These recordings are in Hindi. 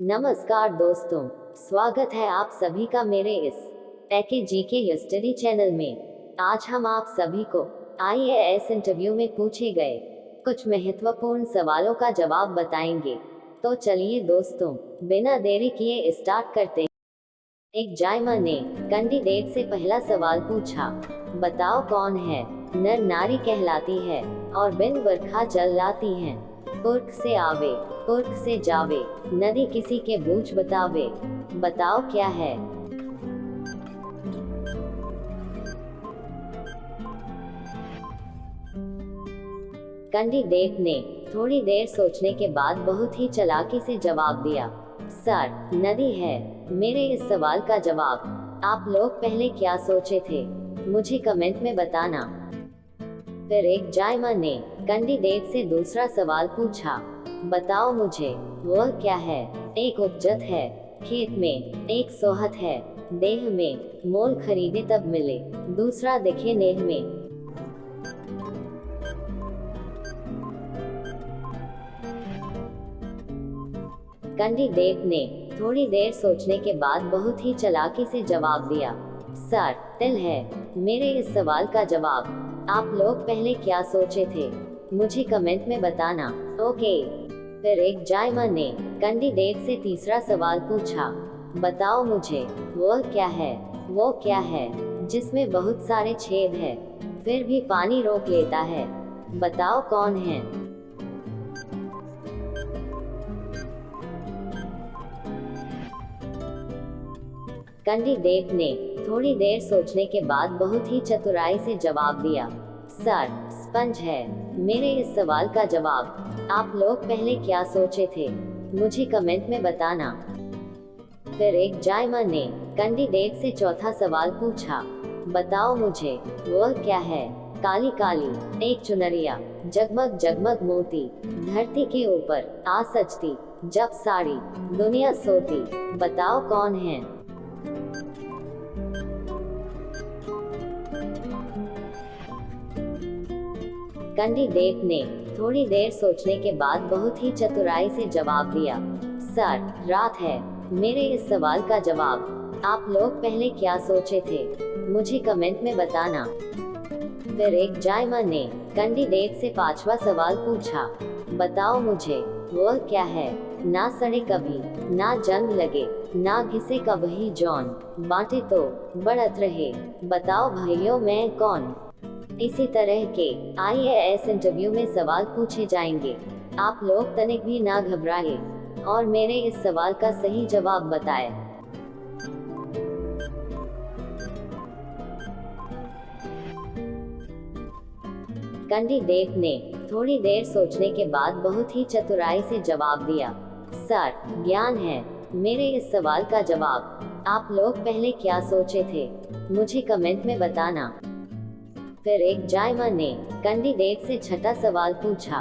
नमस्कार दोस्तों, स्वागत है आप सभी का मेरे इस पैके जीके हिस्ट्री चैनल में। आज हम आप सभी को आईएएस इंटरव्यू में पूछे गए कुछ महत्वपूर्ण सवालों का जवाब बताएंगे। तो चलिए दोस्तों, बिना देरी किए स्टार्ट करते हैं। एक जायमा ने कैंडिडेट से पहला सवाल पूछा, बताओ कौन है नर नारी कहलाती है और बिन बरखा जल लाती हैं। पुरख से आवे पुरख से जावे, नदी किसी के बूझ बतावे, बताओ क्या है। कैंडिडेट ने थोड़ी देर सोचने के बाद बहुत ही चालाकी से जवाब दिया, सर नदी है। मेरे इस सवाल का जवाब आप लोग पहले क्या सोचे थे, मुझे कमेंट में बताना। फिर एक जायमा ने कैंडिडेट से दूसरा सवाल पूछा, बताओ मुझे वह क्या है। एक उपजत है खेत में, एक सोहत है देह में, मोल खरीदे तब मिले, दूसरा दिखे नेह में। कैंडिडेट ने थोड़ी देर सोचने के बाद बहुत ही चालाकी से जवाब दिया, सर तिल है। मेरे इस सवाल का जवाब आप लोग पहले क्या सोचे थे, मुझे कमेंट में बताना। ओके। फिर एक जायमा ने कैंडिडेट से तीसरा सवाल पूछा, बताओ मुझे वह क्या है। वो क्या है जिसमें बहुत सारे छेद है फिर भी पानी रोक लेता है, बताओ कौन है। कैंडिडेट ने थोड़ी देर सोचने के बाद बहुत ही चतुराई से जवाब दिया, सर स्पंज है। मेरे इस सवाल का जवाब आप लोग पहले क्या सोचे थे, मुझे कमेंट में बताना। फिर एक जायमा ने कैंडिडेट से चौथा सवाल पूछा, बताओ मुझे वह क्या है। काली काली एक चुनरिया, जगमग जगमग मोती, धरती के ऊपर आ सजती, जब सारी दुनिया सोती, बताओ कौन है। कैंडिडेट ने थोड़ी देर सोचने के बाद बहुत ही चतुराई से जवाब दिया, सर रात है। मेरे इस सवाल का जवाब आप लोग पहले क्या सोचे थे, मुझे कमेंट में बताना। फिर एक जायमा ने कैंडिडेट से पांचवा सवाल पूछा, बताओ मुझे वह क्या है। ना सड़े कभी ना जंग लगे, ना घिसे कभी जौन, बांटे तो बढ़त रहे, बताओ भाइयों मैं कौन। इसी तरह के आईएएस इंटरव्यू में सवाल पूछे जाएंगे, आप लोग तनिक भी ना घबराए और मेरे इस सवाल का सही जवाब बताएं। कैंडिडेट ने थोड़ी देर सोचने के बाद बहुत ही चतुराई से जवाब दिया, सर ज्ञान है। मेरे इस सवाल का जवाब आप लोग पहले क्या सोचे थे, मुझे कमेंट में बताना। फिर एक जायमा ने कैंडिडेट से छठा सवाल पूछा,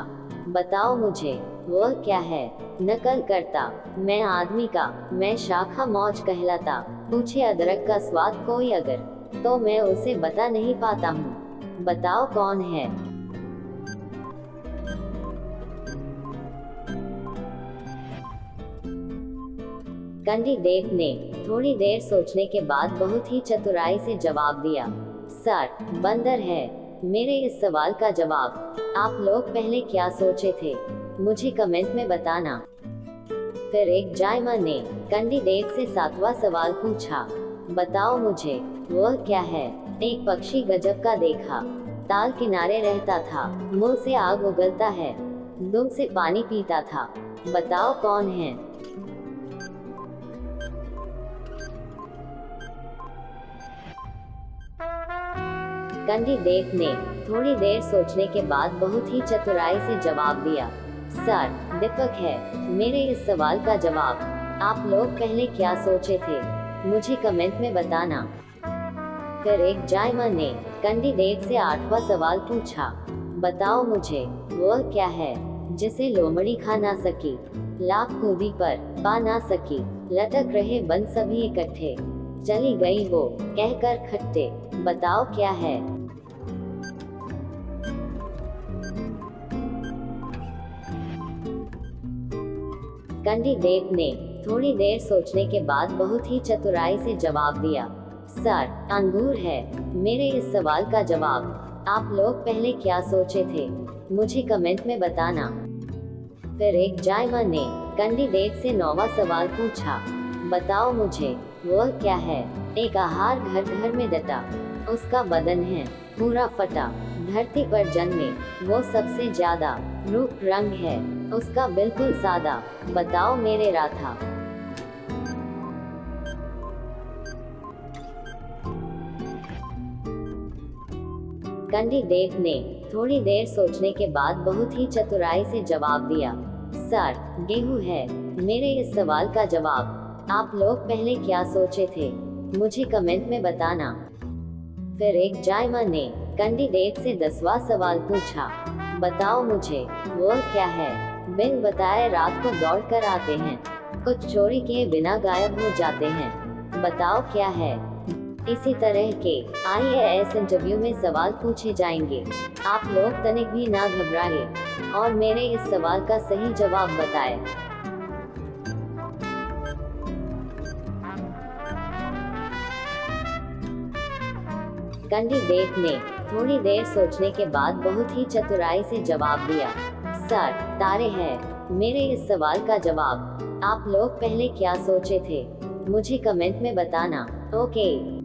बताओ मुझे वह क्या है। नकल करता मैं आदमी का, मैं शाखा मौज कहलाता, पूछे अदरक का स्वाद कोई अगर, तो मैं उसे बता नहीं पाता हूँ, बताओ कौन है। कैंडिडेट ने थोड़ी देर सोचने के बाद बहुत ही चतुराई से जवाब दिया, सर बंदर है। मेरे इस सवाल का जवाब आप लोग पहले क्या सोचे थे, मुझे कमेंट में बताना। फिर एक जायमा ने कैंडिडेट से सातवां सवाल पूछा, बताओ मुझे वह क्या है। एक पक्षी गजब का देखा, ताल किनारे रहता था, मुंह से आग उगलता है, दुम से पानी पीता था, बताओ कौन है। कैंडिडेट ने थोड़ी देर सोचने के बाद बहुत ही चतुराई से जवाब दिया, सर दीपक है। मेरे इस सवाल का जवाब आप लोग पहले क्या सोचे थे, मुझे कमेंट में बताना। फिर एक जायमा ने कैंडिडेट से आठवां सवाल पूछा, बताओ मुझे वह क्या है जिसे लोमड़ी खा ना सकी, लाख कूदी पर पा ना सकी, लटक रहे बन सभी इकट्ठे, चली गई वो कहकर खट्टे, बताओ क्या है। कैंडिडेट ने थोड़ी देर सोचने के बाद बहुत ही चतुराई से जवाब दिया, सर, अंगूर है। मेरे इस सवाल का जवाब आप लोग पहले क्या सोचे थे, मुझे कमेंट में बताना। फिर एक जायमा ने कैंडिडेट से 9वां सवाल पूछा, बताओ मुझे वह क्या है। एक आहार घर घर में डटा, उसका बदन है पूरा फटा, धरती पर जन्मे वो सबसे ज्यादा, रूप रंग है उसका बिल्कुल सादा, बताओ मेरे राधा। कैंडिडेट ने थोड़ी देर सोचने के बाद बहुत ही चतुराई से जवाब दिया, सर, गेहूं है। मेरे इस सवाल का जवाब आप लोग पहले क्या सोचे थे, मुझे कमेंट में बताना। फिर एक जायमा ने कैंडिडेट से 10वां सवाल पूछा, बताओ मुझे वह क्या है। बिन बताए रात को दौड़ कर आते हैं, कुछ चोरी किए बिना गायब हो जाते हैं, बताओ क्या है। इसी तरह के IAS इंटरव्यू में सवाल पूछे जाएंगे, आप लोग तनिक भी ना घबराएं और मेरे इस सवाल का सही जवाब बताएं। कैंडिडेट ने थोड़ी देर सोचने के बाद बहुत ही चतुराई से जवाब दिया, सर, तारे हैं। मेरे इस सवाल का जवाब आप लोग पहले क्या सोचे थे, मुझे कमेंट में बताना। ओके।